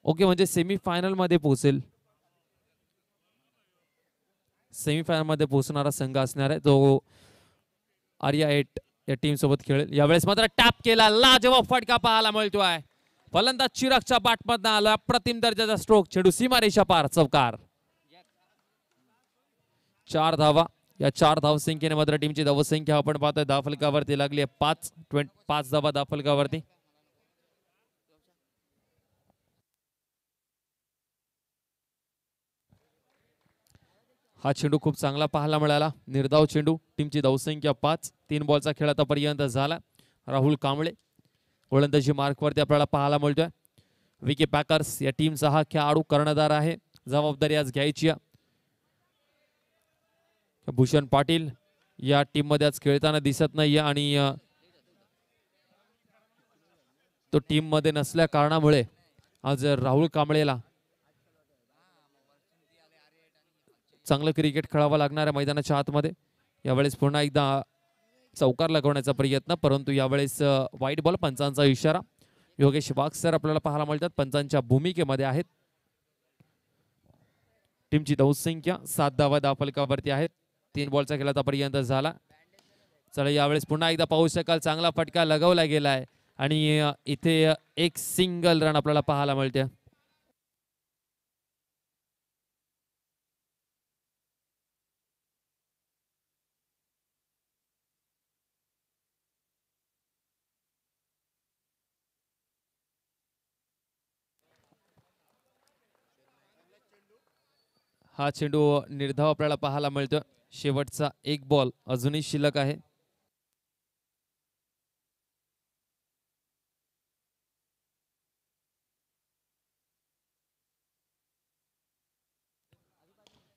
Okay, म्हणजे semifinal मध्ये पोहोचेल. सेमीफायनल मध्ये पोहोचणारा संघ असणार आहे तो आर्या 8 या टीम सोबत खेळेल. यावेळेस मात्र टॅप केला, लाजवाब फटका पाहायला मिळतोय. फलंदाज चिरागच्या बॅटमधनं आला अप्रतिम दर्जाचा स्ट्रोक, चेंडू सीमारेषा पार, चौकार. 4 धावा. या 4 धावसंख्येने मात्र टीमची धावसंख्या आपण पाहतोय धावफलकावरती लागली आहे 5 धावा धावफलकावरती. हा चेंडू खूप चांगला पाहायला मिळाला, निर्धाव चेंडू. टीमची धावसंख्या 5. 3 बॉलचा खेळ आतापर्यंत झाला. राहुल कांबळे गोलंदाजी मार्कवरती आपल्याला पाहायला मिळतोय. विकी पॅकर्स या टीमचा हा खेळाडू कर्णधार आहे. जबाबदारी आज घ्यायची आहे. भूषण पाटील या टीम मध्ये आज खेळताना दिसत नाहीये आणि तो टीम मध्ये नसल्या कारणामुळे आज राहुल कांबळेला चांगलं क्रिकेट खेळावं लागणार आहे मैदानाच्या आतमध्ये. यावेळेस पुन्हा एकदा चौकार लगवण्याचा प्रयत्न, परंतु यावेळेस वाईट बॉल. पंचांचा इशारा. योगेश वाघ सर आपल्याला पाहायला मिळतात, पंचांच्या भूमिकेमध्ये आहेत. टीमची धावसंख्या 7 धावा धावफलकावरती आहेत. 3 बॉलचा खेळ आतापर्यंत झाला. चला यावेळेस पुन्हा एकदा पाहू शकाल, चांगला फटका लगवला गेलाय आणि इथे एक सिंगल रन आपल्याला पाहायला मिळते. हा चेंडू निर्धाव आपल्याला पाहायला मिळतो. शेवटचा 1 बॉल अजूनही शिल्लक आहे.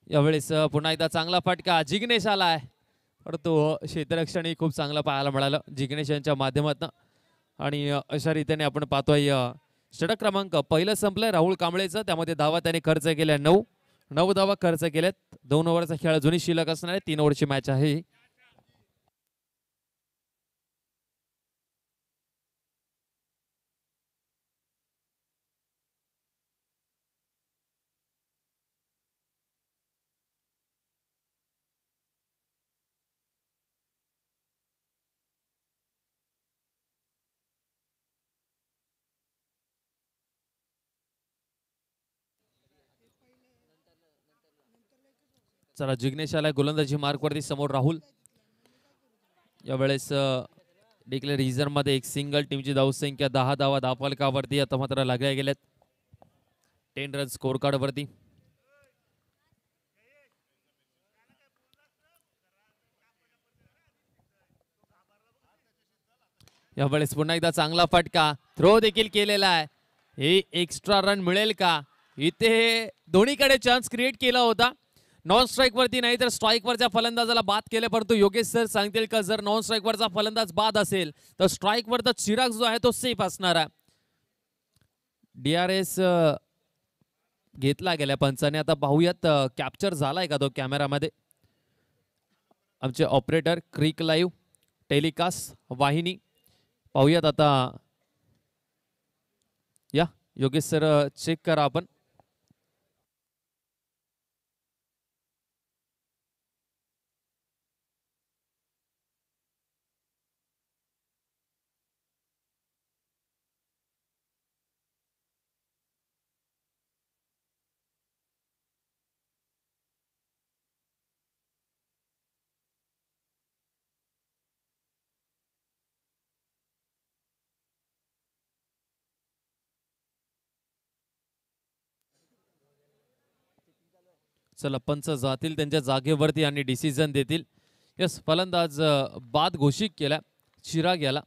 यावेळेस पुन्हा एकदा चांगला फटका जिग्नेश आलाय, परंतु क्षेत्ररक्षणही खूप चांगलं पाहायला मिळालं जिग्नेश यांच्या माध्यमातून. आणि अशा रीतीने आपण पाहतोय षटक क्रमांक पहिलं संपलंय राहुल कांबळेचं. त्यामध्ये धावा त्याने खर्च केल्या 9 धावा खर्च केल्यात. 2 ओव्हरचा खेळ अजूनही शिल्लक असणार आहे. 3 ओव्हरची मॅच आहे. चला जिग्नेश आलाय गोलंदाजी मार्कवरती, समोर राहुल. यावेळेस डिक्लेअर रिझर्व मध्ये एक सिंगल. टीमची धावसंख्या 10 धावा धावफलकावरती आता मात्र लागल्या गेल्यात. 10 रन स्कोर कार्ड वरती. यावेळेस पुन्हा एकदा चांगला फटका, थ्रो देखील केलेला आहे. हे एक्स्ट्रा रन मिळेल का? इथे दोन्हीकडे चान्स क्रिएट केला होता. नॉन स्ट्राईक वरती नाही तर स्ट्राईक वरच्या फलंदाजाला बाद केले, परंतु योगेश सर सांगतील का जर नॉन स्ट्राईक वरचा फलंदाज बाद असेल तर स्ट्राईक वरचा चिराग जो आहे तो सेफ असणार आहे. DRS घेतला गेल्या पंचाने. आता पाहूयात कॅप्चर झालाय का तो कॅमेरामध्ये. आमचे ऑपरेटर क्रिक लाईव्ह टेलिकास्ट वाहिनी पाहूयात आता. या योगेश सर चेक करा आपण. चला पंच जातील त्यांच्या जागेवरती आणि डिसिजन देतील. यस, फलंदाज बाद घोषित केला चिराग याला.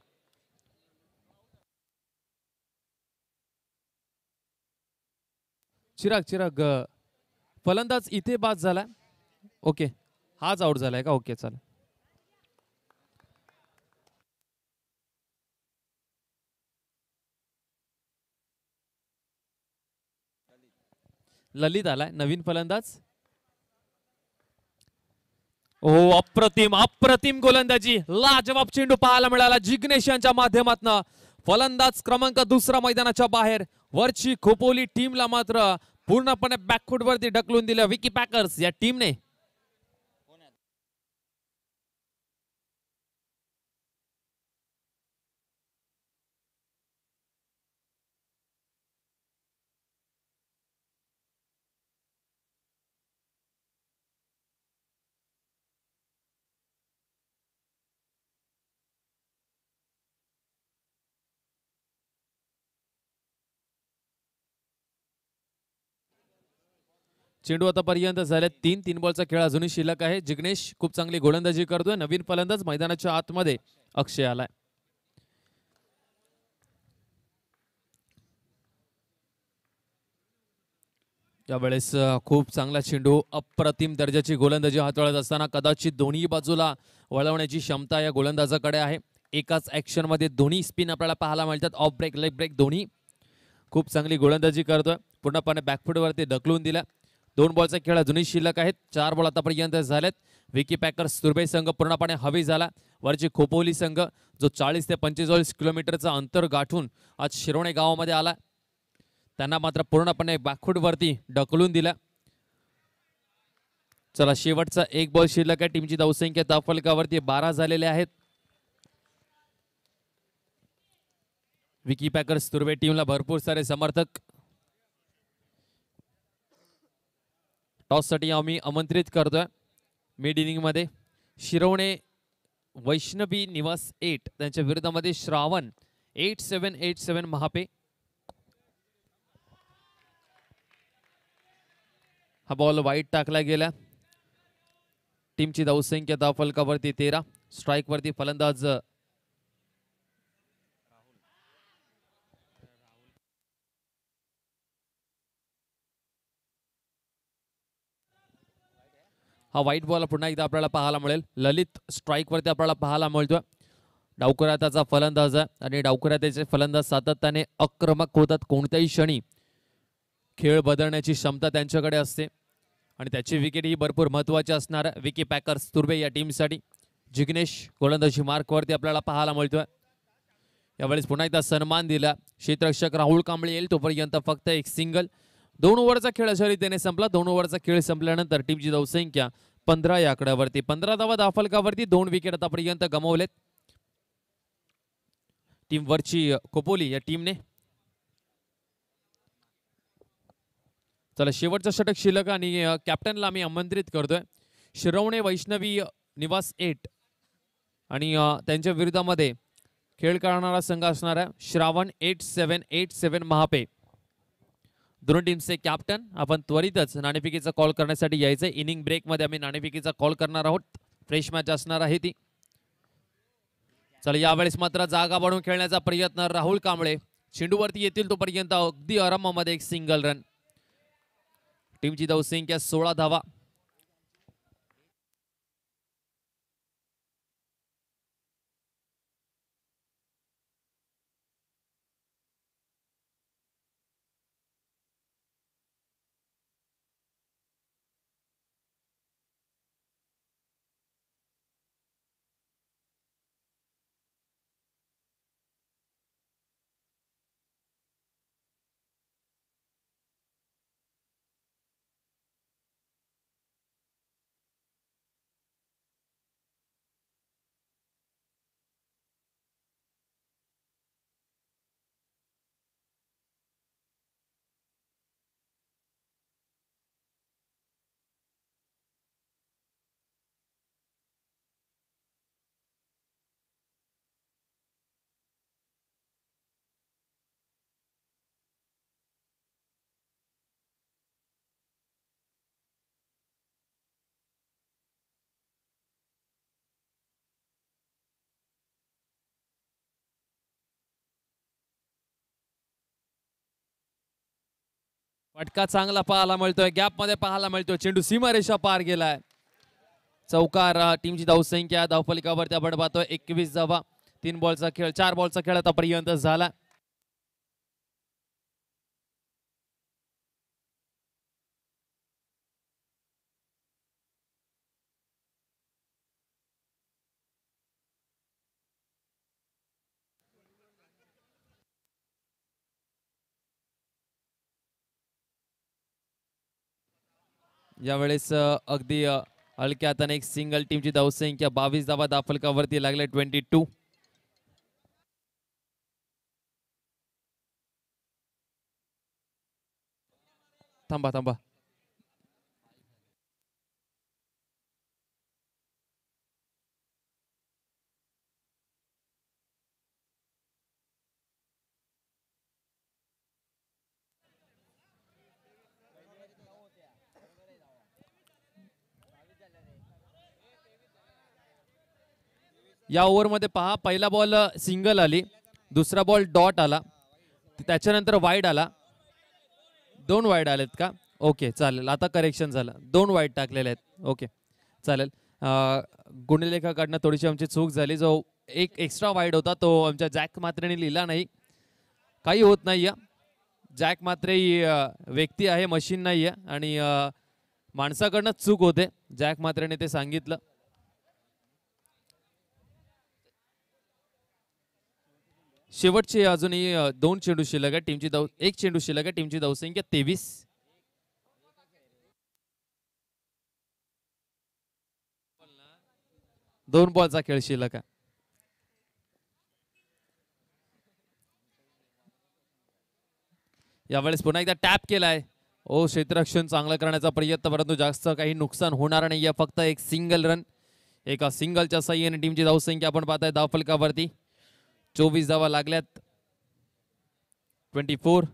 चिराग फलंदाज इथे बाद झाला. ओके, हाच आउट झालाय का? ओके चला. ललित आलाय नवीन फलंदाज. ओ अप्रतिम गोलंदाजी, लाजवाब चेंडू पाहायला मिळाला जिग्नेश यांच्या माध्यमातून. फलंदाज क्रमांक 2 मैदानाच्या बाहेर. वरची खोपोली टीमला मात्र पूर्णपणे बॅकफूट वरती ढकलून दिलं विकी पॅकर्स या टीमने. चेंडू आतापर्यंत झाले 3 बॉलचा खेळ अजूनही शिल्लक आहे. जिग्नेश खूप चांगली गोलंदाजी करतोय. नवीन फलंदाज मैदानाच्या आतमध्ये अक्षय आलाय. यावेळेस खूप चांगला चेंडू, अप्रतिम दर्जाची गोलंदाजी हाताळत असताना कदाचित दोन्ही बाजूला वळवण्याची क्षमता या गोलंदाजाकडे आहे. एकाच ऍक्शन मध्ये दोन्ही स्पिन आपल्याला पाहायला मिळतात. ऑफ ब्रेक, लेग ब्रेक दोन्ही. खूप चांगली गोलंदाजी करतोय. पूर्णपणे बॅकफूट वरती ढकलून दिला. 2 बॉलचा खेळ अजूनही शिल्लक आहेत. 4 बॉल आतापर्यंत झालेत. विकी पॅकर्स तुर्भे संघ पूर्णपणे हवी झाला. वरची खोपोली संघ जो 40 ते 45 किलोमीटरचा अंतर गाठून आज शिरोणे गावामध्ये आला, त्यांना मात्र पूर्णपणे बॅकफूट वरती ढकलून दिला. चला, शेवटचा 1 बॉल शिल्लक आहे. टीमची धावसंख्या धावफलकावरती 12 झालेले आहेत. विकी पॅकर्स तुर्भे टीमला भरपूर सारे समर्थक. टॉस साठी आम्ही आमंत्रित करतोय. मिड इनिंग मध्ये शिरवणे वैष्णवी निवास 8 त्यांच्या विरोधामध्ये श्रावण 8787 महापे. हा बॉल वाईट टाकला गेला. टीमची धावसंख्या धावफलकावरती 13. स्ट्राईक वरती फलंदाज हा व्हाईट बॉल पुन्हा एकदा आपल्याला पाहायला मिळेल. ललित स्ट्राईक वरती आपल्याला पाहायला मिळतोय. डावखुरात्याचा फलंदाज आहे आणि डावखुरात्याचे फलंदाज सातत्याने आक्रमक होतात. कोणत्याही क्षणी खेळ बदलण्याची क्षमता त्यांच्याकडे असते आणि त्याची विकेट ही भरपूर महत्वाची असणार आहे. विकी पॅकर्स तुर्भे या टीमसाठी जिग्नेश गोलंदाजी मार्कवरती आपल्याला पाहायला मिळतोय. यावेळेस पुन्हा एकदा सन्मान दिला. क्षेत्ररक्षक राहुल कांबळे येईल तोपर्यंत फक्त एक सिंगल. 2 ओव्हरचा खेळ अशा रीतीने संपला. 2 ओव्हरचा खेळ संपल्यानंतर टीमची धावसंख्या 15 या आकड्यावरती. 15 धावा धावफलकावरती. 2 विकेट आतापर्यंत गमावलेत टीम वरची खोपोली या टीमने. चला, शेवटचा षटक शिल्लक आणि कॅप्टनला आम्ही आमंत्रित करतोय. शिरवणे वैष्णवी निवास 8 आणि त्यांच्या विरोधामध्ये खेळ करणारा संघ असणार आहे श्रावण 8787 महापे. दोन्ही टीमचे कॅप्टन. आपण त्वरितच नाणेफेकीचा कॉल करण्यासाठी यायचंय. इनिंग ब्रेक मध्ये आम्ही नाणेफेकीचा कॉल करणार आहोत. फ्रेश मॅच असणार आहे ती. चला, यावेळेस मात्र जागा बनवून खेळण्याचा प्रयत्न राहुल कांबळे. चेंडूवरती येतील तोपर्यंत अगदी आरामामध्ये एक सिंगल रन. टीमची धावसंख्या 16 धावा. फटका चांगला पाहायला मिळतोय. गॅप मध्ये पाहायला मिळतोय. चेंडू सीमारेषा पार गेलाय. चौकार. टीमची धावसंख्या धावफलकावरती आपण पाहतोय 21 धावा. 3 बॉलचा खेळ, 4 बॉलचा खेळ आतापर्यंत झाला. यावेळेस अगदी हलक्या हाताने एक सिंगल टीमची धावसंख्या 22 धावा दाफलकावरती लागले 22. थांबा थांबा. या ओव्हरमध्ये पहा, पहिला बॉल सिंगल आली, दुसरा बॉल डॉट आला, त्याच्यानंतर वाईड आला. 2 वाईड आलेत का? ओके चालेल, आता करेक्शन झालं, 2 वाईड टाकलेले आहेत. ओके चालेल. गुणलेखाकडनं थोडीशी आमची चूक झाली. जो एक एक्स्ट्रा वाईड होता तो आमच्या जॅक मात्रेने लिहिला नाही. काही होत नाही. जॅक मात्रे ही व्यक्ती आहे, मशीन नाही आहे, आणि माणसाकडनं चूक होते. जॅक मात्रेने ते सांगितलं. शेवटची अजूनही 2 चेंडू शिल्लक आहे. टीमची एक चेंडू शिल्लक आहे. टीमची धावसंख्या 23. दोन बॉलचा खेळ शिल्लक आहे. यावेळेस पुन्हा एकदा टॅप केलाय. ओ, क्षेत्ररक्षण चांगलं करण्याचा प्रयत्न, परंतु जास्त काही नुकसान होणार नाहीये. फक्त एक सिंगल रन. एका सिंगलच्या साह्याने टीमची धावसंख्या आपण पाहताय धावफलकावरती 24 धावा लागल्यात. 24.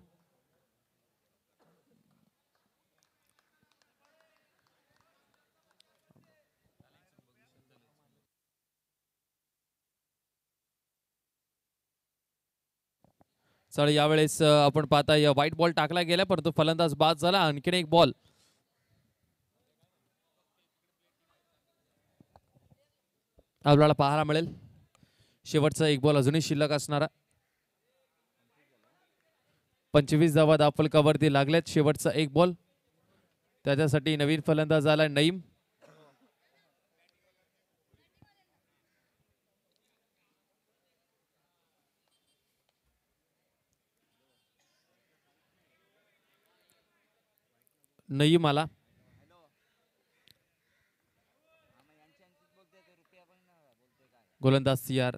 चल, यावेळेस आपण पाहताय व्हाईट बॉल टाकला गेला, परंतु फलंदाज बाद झाला. आणखीन एक बॉल. आपल्याला पाहायला मिळेल. शेवटचा एक बॉल अजूनही शिल्लक असणारा. 25 धावा दाफलकावरती लागल्यात. शेवटचा एक बॉल. त्याच्यासाठी नवीन फलंदाज आला नईम. नईम आला. गोलंदाज सीआर.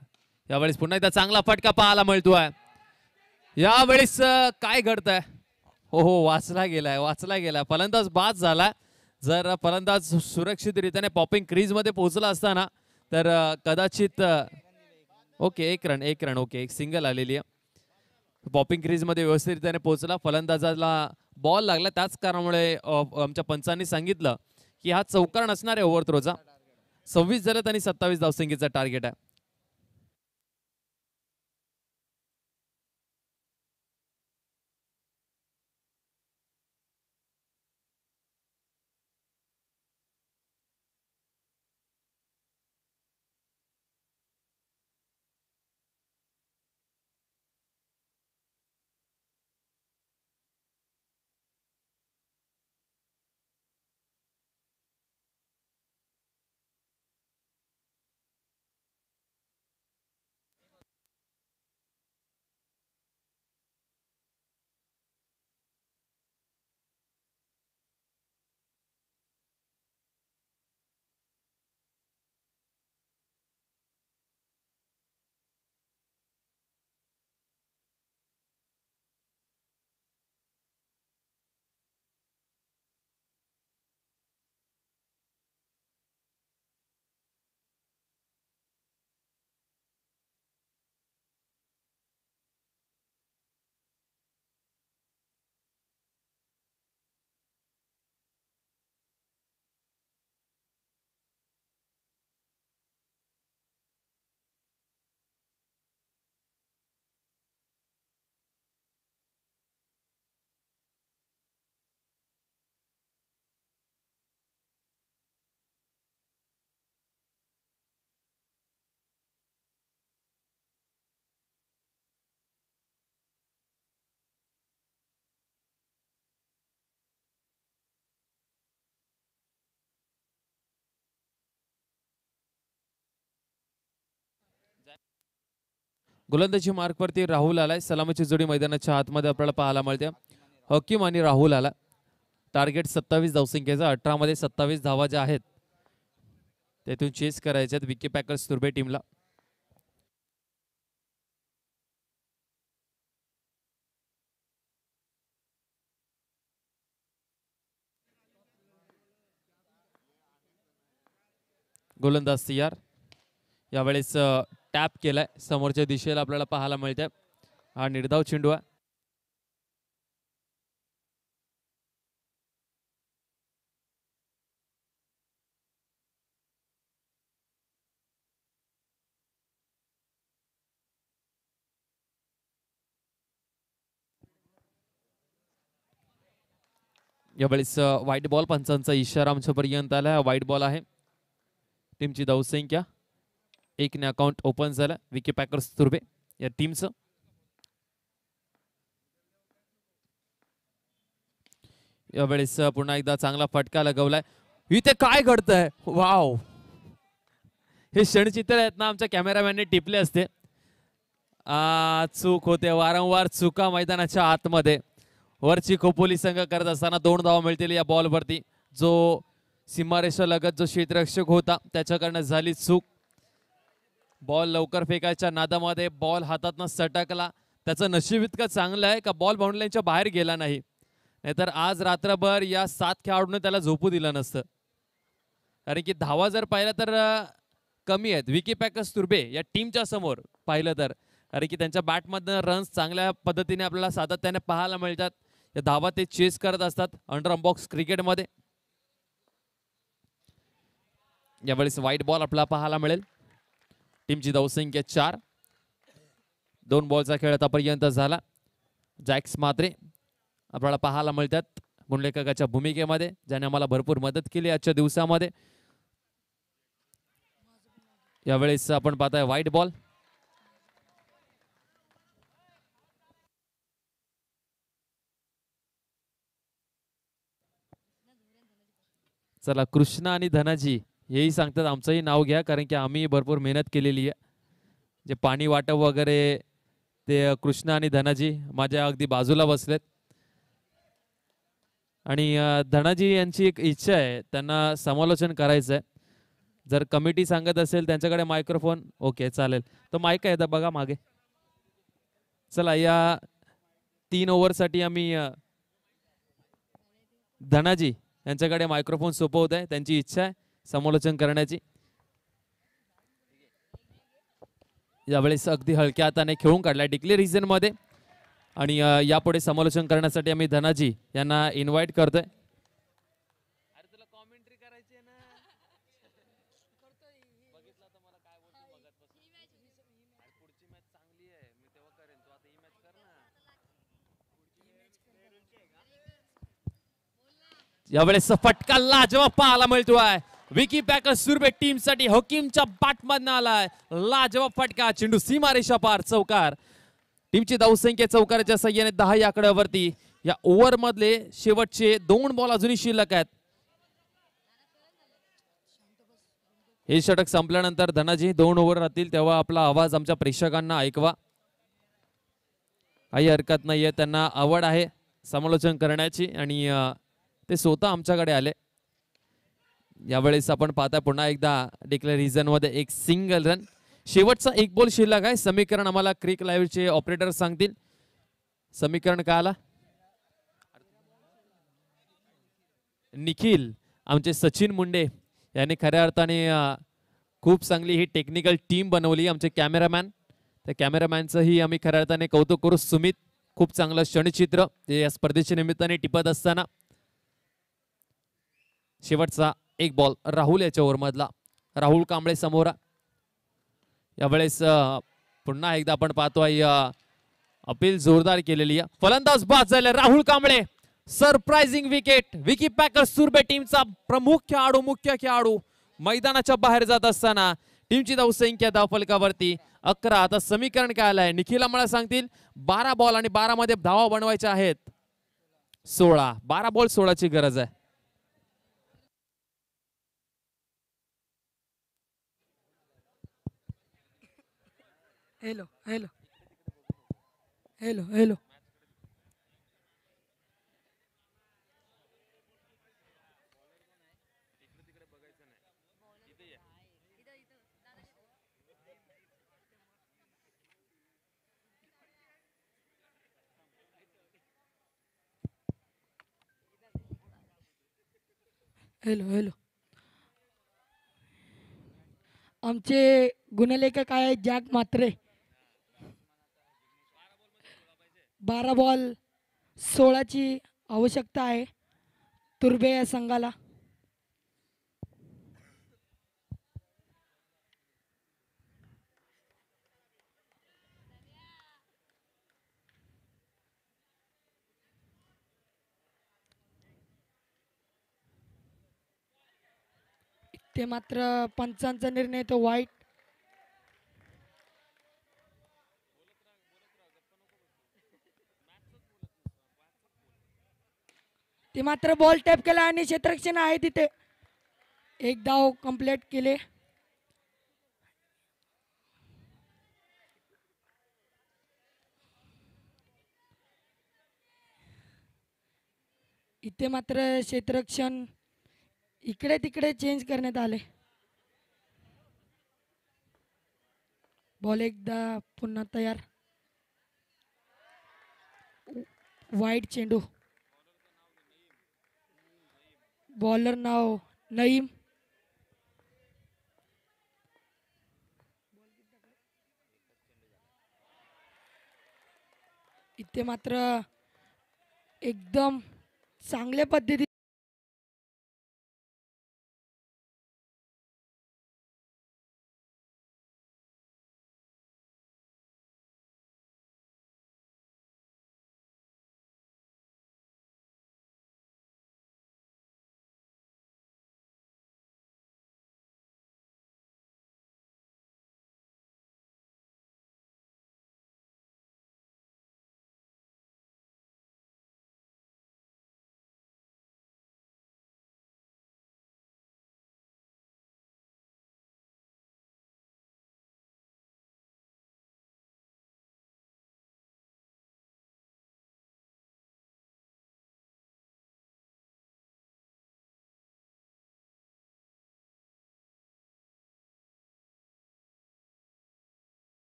यावेळेस पुन्हा एकदा चांगला फटका पाहायला मिळतोय. यावेळेस काय घडतंय? हो, वाचला गेलाय. फलंदाज बाद झाला. जर फलंदाज सुरक्षितरित्याने पॉपिंग क्रीज मध्ये पोहोचला असताना तर कदाचित ओके, एक रन. ओके, एक सिंगल आलेली आहे. पॉपिंग क्रीज मध्ये व्यवस्थितरित्याने पोहोचला. फलंदाजाला बॉल लागला. त्याच कारणामुळे आमच्या पंचांनी सांगितलं की हा चौकार नसणार आहे ओव्हर थ्रोचा. 26 झाल्यात आणि 27 धावसंख्येचा टार्गेट आहे. गोलंदाजी मार्कवरती राहुल आलाय. सलामीची जोडी मैदानाच्या आतमध्ये आपल्याला पाहायला मिळते. हकीम आणि राहुल आला. टार्गेट 27 धावसंख्येचा, 18 मध्ये 27 धावा ज्या आहेत त्यातून चेस करायचे आहेत विकी पॅकर्स तुर्बे टीमला. गोलंदाज तयार. यावेळेस टॅप केलाय समोरच्या दिशेला आपल्याला पाहायला मिळतंय. हा निर्धाव चेंडू आहे. यावेळेस व्हाईट बॉल पंचांचा इशारा आमच्यापर्यंत आला. व्हाईट बॉल आहे. टीमची धावसंख्या 1 ने अकाउंट ओपन झालं विकी पॅकर्स तुर्बे या टीमचं. यावेळेस पुन्हा एकदा चांगला फटका लगवलाय. इथे काय घडतंय, वाव, हे क्षणचित्र आहेत ना आमच्या कॅमेरामॅनने टिपले असते. चूक होते, वारंवार चुका मैदानाच्या आतमध्ये. वरची खोपोली संघ करत असताना 2 धावा मिळतील या बॉलवरती. जो सीमारेषा लगत जो क्षेत्ररक्षक होता त्याच्याकडनं झाली चूक. बॉल लवकर फेकायच्या नादामध्ये बॉल हातातनं सटकला. त्याचं नशीब इतकं चांगलं आहे का बॉल बाउंड्री लाईनच्या बाहेर गेला नाही, नाहीतर आज रात्रभर या 7 खेळाडूंनी त्याला झोपू दिलं नसतं. कारण की धावा जर पाहिलं तर कमी आहेत विकी पॅकर्स तुर्बे या टीमच्या समोर पाहिलं तर. कारण की त्यांच्या बॅटमधनं रन्स चांगल्या पद्धतीने आपल्याला सातत्याने पाहायला मिळतात. या धावा ते चेस करत असतात अंडर बॉक्स क्रिकेटमध्ये. यावेळेस व्हाईट बॉल आपल्याला पाहायला मिळेल. टीमची धावसंख्या 4. 2 बॉलचा खेळ आतापर्यंत झाला. जॅक्स मात्रे आपल्याला पाहायला मिळतात गुणलेखकाच्या भूमिकेमध्ये, ज्याने आम्हाला भरपूर मदत केली आजच्या दिवसामध्ये. यावेळेस आपण पाहताय व्हाईट बॉल. चला, कृष्णा आणि धनाजी हेही सांगतात आमचंही नाव घ्या, कारण की आम्ही भरपूर मेहनत केलेली आहे. जे पाणी वाटप वगैरे ते कृष्णा आणि धनाजी माझ्या अगदी बाजूला बसलेत. आणि धनाजी यांची एक इच्छा आहे, त्यांना समालोचन करायचं आहे. जर कमिटी सांगत असेल त्यांच्याकडे मायक्रोफोन, ओके चालेल, तो माईक आहे बघा मागे. चला, या 3 ओव्हरसाठी आम्ही धनाजी यांच्याकडे मायक्रोफोन सोपवत आहे. त्यांची इच्छा आहे समालोचन करण्याची. यावेळेस अगदी हलक्या हाताने खेळून काढलाय डिक्लेअर रिजन मध्ये. आणि यापुढे समालोचन करण्यासाठी आम्ही धनाजी यांना इन्व्हाइट करतोय. यावेळेस फटका लाजवाब पाहायला मिळतोय विकी पॅकर्स तुर्बे टीम साठी. हकीमच्या बॅटमधनं आलाय लाजवाब फटका. चेंडू सीमारेषा पार चौकार. टीमची धावसंख्या चौकाराच्या सहाय्याने 10 या आकड्यावरती. या ओव्हर मधले शेवटचे 2 बॉल अजूनही शिल्लक आहेत. हे षटक संपल्यानंतर धनाजी 2 ओव्हर राहतील तेव्हा आपला आवाज आमच्या प्रेक्षकांना ऐकवा. काही हरकत नाहीये, त्यांना आवड आहे समालोचन करण्याची आणि ते स्वतः आमच्याकडे आले. यावेळेस आपण पाहता पुन्हा एकदा डिक्लेअर रिजन मध्ये एक सिंगल रन. शेवटचा 1 बॉल शिल्लक आहे. समीकरण आम्हाला क्रिक लाईव्हचे ऑपरेटर सांगतील. समीकरण काय आला? निखिल, आमचे सचिन मुंडे यांनी खऱ्या अर्थाने खूप चांगली ही टेक्निकल टीम बनवली. आमचे कॅमेरामॅन, त्या कॅमेरामॅनचंही आम्ही खऱ्या अर्थाने कौतुक करू. सुमित, खूप चांगलं क्षणचित्र ते या स्पर्धेच्या निमित्ताने टिपत असताना. शेवटचा 1 बॉल राहुल याच्या ओव्हर मधला. राहुल कांबळे समोर. यावेळेस पुन्हा एकदा आपण पाहतोय अपील जोरदार केलेली आहे. फलंदाज बाद झाले Rahul Kamble. Surprising wicket. Vicky Packers तुर्बे टीमचा प्रमुख खेळाडू, मुख्य खेळाडू मैदानाच्या बाहेर जात असताना टीमची धावसंख्या धावफलकावरती 11. आता समीकरण काय आलंय निखिल आम्हाला सांगतील. 12 बॉल आणि 12 मध्ये धावा बनवायच्या आहेत 16. 12 बॉल 16 ची गरज आहे. Hello hello hello hello hello hello आमचे गुणलेखक आहे जॅक म्हात्रे. 12 बॉल 16ची आवश्यकता आहे तुर्बे या संघाला. ते मात्र पंचांचा निर्णय तो वाईट. ते मात्र बॉल टॅप केला आणि क्षेत्ररक्षण आहे तिथे. एक धाव कंप्लीट केले. इथे मात्र क्षेत्ररक्षण इकडे तिकडे चेंज करण्यात आले. बॉल एकदा पुन्हा तयार. वाईट चेंडू. बॉलर नाव नईम. इथे मात्र एकदम चांगल्या पद्धती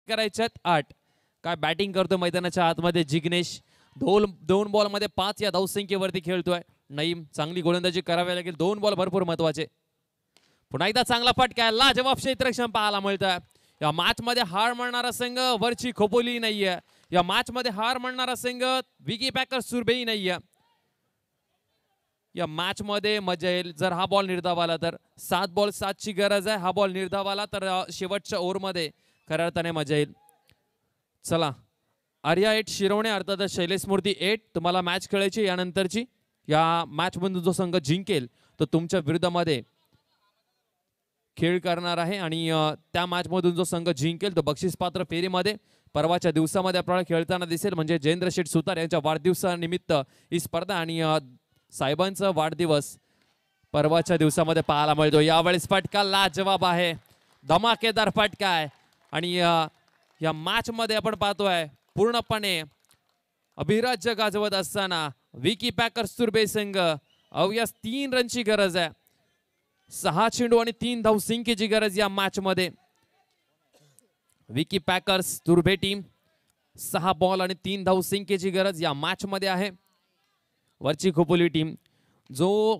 करायच्यात 8. काय बॅटिंग करतो मैदानाच्या आतमध्ये जिग्नेश. दोन बॉल मध्ये 5 या धावसंख्येवरती खेळतोय. नईम चांगली गोलंदाजी करावी लागेल. 2 बॉल भरपूर महत्वाचे. पुन्हा एकदा चांगला फटका. लाजवाब क्षेत्ररक्षण पाहायला मिळतंय. या मॅच मध्ये हार मानणारा संघ वरची खोपोली नाहीये. या मॅच मध्ये हार मानणारा संघ विकी पॅकर सुरभेही नाहीये. या मॅच मध्ये मजा येईल. जर हा बॉल निर्धाव आला तर 7 बॉल 7ची गरज आहे. हा बॉल निर्धाव आला तर शेवटच्या ओव्हर मध्ये खऱ्या अर्थाने मजा येईल. चला आर्या 8 शिरवणे अर्थात शैलेश मूर्ती 8 तुम्हाला मॅच खेळायची. यानंतरची या मॅच मधून जो संघ जिंकेल तो तुमच्या विरुद्धामध्ये खेळ करणार आहे. आणि त्या मॅच मधून जो संघ जिंकेल तो बक्षीस पात्र फेरीमध्ये परवाच्या दिवसामध्ये आपल्याला खेळताना दिसेल. म्हणजे जयेंद्र शेठ सुतार यांच्या वाढदिवसानिमित्त ही स्पर्धा आणि साहेबांचा वाढदिवस परवाच्या दिवसामध्ये पाहायला मिळतो. यावेळेस फटका लाजवाब आहे. धमाकेदार फटका आहे. आणि या मॅच मध्ये आपण पाहतोय पूर्णपणे अभिराज्य गाजवत असताना विकी पॅकर सुरभे संघ अवघ्या 3 रनची गरज आहे. 6 चेंडू आणि 3 धावसंख्येची गरज या मॅच मध्ये. Vicky packers Turbhe team 6 ball आणि 3 धावसंख्येची गरज या मॅच मध्ये आहे. वरची खोपोली टीम जो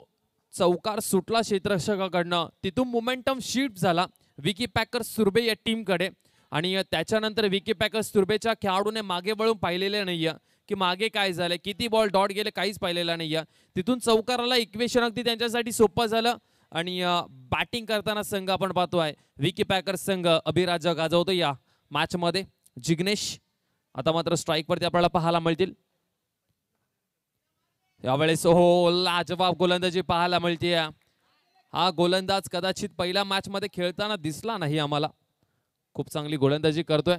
चौकार सुटला क्षेत्ररक्षकाकडनं तिथून मोमेंटम शिफ्ट झाला विकी पॅकर सुरभे या टीमकडे. आणि त्याच्यानंतर विकी पॅकर सुरभेच्या खेळाडूने मागे वळून पाहिलेले नाहीये की मागे काय झालंय, किती बॉल डॉट गेले, काहीच पाहिलेलं नाहीये. तिथून चौकाराला इक्वेशन अगदी त्यांच्यासाठी सोपं झालं. आणि बॅटिंग करताना संघ आपण पाहतोय विकी पॅकर संघ अभिराज्य गाजवतो या मॅच मध्ये. जिग्नेश आता मात्र स्ट्राईक वरती आपल्याला पाहायला मिळतील. यावेळेस हो लाजवाब गोलंदाजी पाहायला मिळते. हा गोलंदाज कदाचित पहिल्या मॅच मध्ये खेळताना दिसला नाही आम्हाला. खूप चांगली गोलंदाजी करतोय.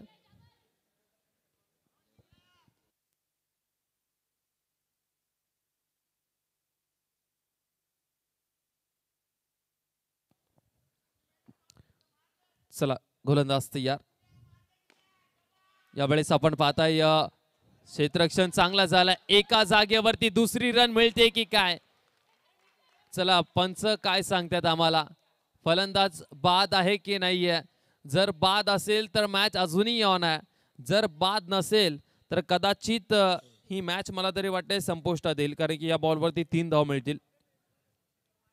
चला गोलंदाज तयार. यावेळेस आपण पाहताय क्षेत्ररक्षण चांगला झाला. एका जागेवरती दुसरी रन मिळते की काय. चला पंच काय सांगतात आम्हाला. फलंदाज बाद आहे की नाहीये. जर बाद असेल तर मॅच अजूनही ऑन आहे. जर बाद नसेल तर कदाचित ही मॅच मला तरी वाटते संपुष्टात येईल. कारण की या बॉलवरती 3 धाव मिळतील.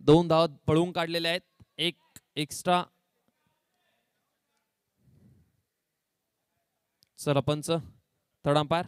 2 धाव पळून काढलेले आहेत. एक एक्स्ट्रा. चला पंच थर्ड अंपायर.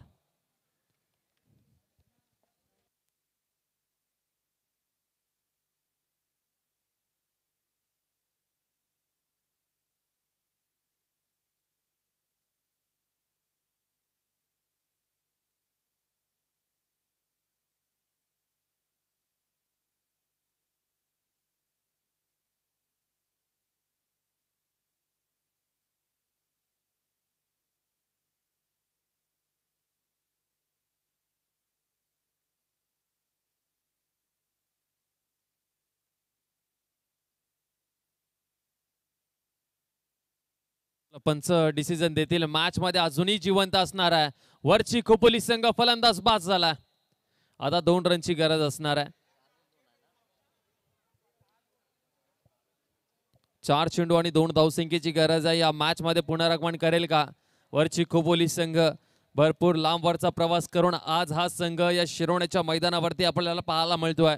पंच डिसिजन देतील. मॅच मध्ये अजूनही जिवंत असणार आहे. वरची खोपोली संघ फलंदाज बाद झाला. आता 2 रनची गरज असणार आहे. 4 चेंडू आणि 2 धावसंख्येची गरज आहे. या मॅच मध्ये पुनरागमन करेल का वरची खोपोली संघ. भरपूर लांबवरचा प्रवास करून आज हा संघ या शिरोण्याच्या मैदानावरती आपल्याला पाहायला मिळतोय.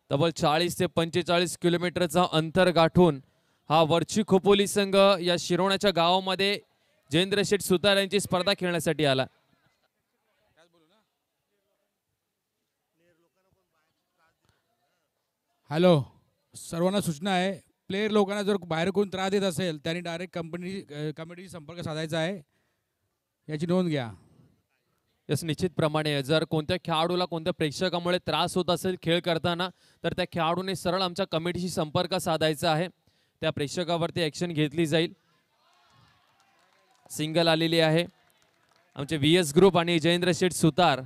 तब्बल 40 ते 45 किलोमीटरचा अंतर गाठून हा वरची खोपोली संघ या शिरोण्याच्या गावामध्ये जयेंद्र शेठ सुतार यांची स्पर्धा खेळण्यासाठी आला. हॅलो, सर्वांना सूचना आहे. प्लेयर लोकांना जर बाहेर कोण त्रास देत असेल त्यांनी डायरेक्ट कमिटीशी संपर्क साधायचा आहे. याची नोंद घ्या. यस निश्चितप्रमाणे जर कोणत्या खेळाडूला कोणत्या प्रेक्षकामुळे त्रास होत असेल खेळ करताना तर त्या खेळाडूने सरळ आमच्या कमिटीशी संपर्क साधायचा आहे. त्या प्रेक्षकावरती ॲक्शन घेतली जाईल. सिंगल आलेली आहे. आमचे VS ग्रुप आणि जयेंद्र शेठ सुतार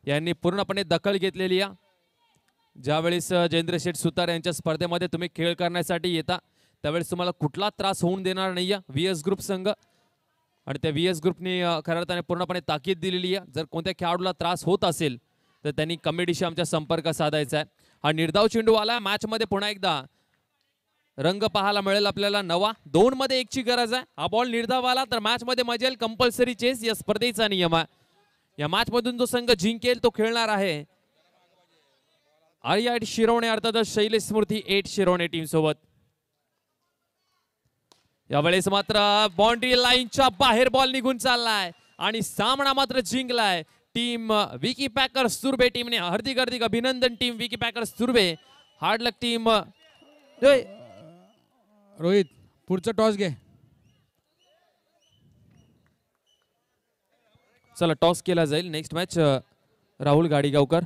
यांनी पूर्णपणे दखल घेतलेली आहे. ज्यावेळेस जयेंद्र शेठ सुतार यांच्या स्पर्धेमध्ये तुम्ही खेळ करण्यासाठी येता त्यावेळेस तुम्हाला कुठला त्रास होऊन देणार नाही आहे VS ग्रुप संघ. आणि त्या VS ग्रुपने खऱ्या अर्थाने पूर्णपणे ताकीद दिलेली आहे. जर कोणत्या खेळाडूला त्रास होत असेल तर त्यांनी कमिटीशी आमच्या संपर्क साधायचा आहे. हा निर्धाव चेंडू आला. मॅचमध्ये पुन्हा एकदा रंग पाहायला मिळेल आपल्याला नवा. 2 मध्ये 1 ची गरज आहे. हा बॉल निर्धाव आला तर मॅच मध्ये मजा येईल. कंपल्सरी चेस या स्पर्धेचा नियम आहे. या मॅच मधून जो संघ जिंकेल तो खेळणार आहे आर्या शिरवणे अर्थातच शैलेश स्मृती 8 शिरवणे टीम सोबत. यावेळेस मात्र बाउंड्री लाईनच्या बाहेर बॉल निघून चाललाय आणि सामना मात्र जिंकलाय टीम विकी पॅकर्स तुर्बे टीमने. हार्दिक हार्दिक अभिनंदन टीम विकी पॅकर्स तुर्बे. Hard luck team. रोहित पुढचा टॉस घे. चला टॉस केला जाईल. Next match Rahul गाडीगावकर.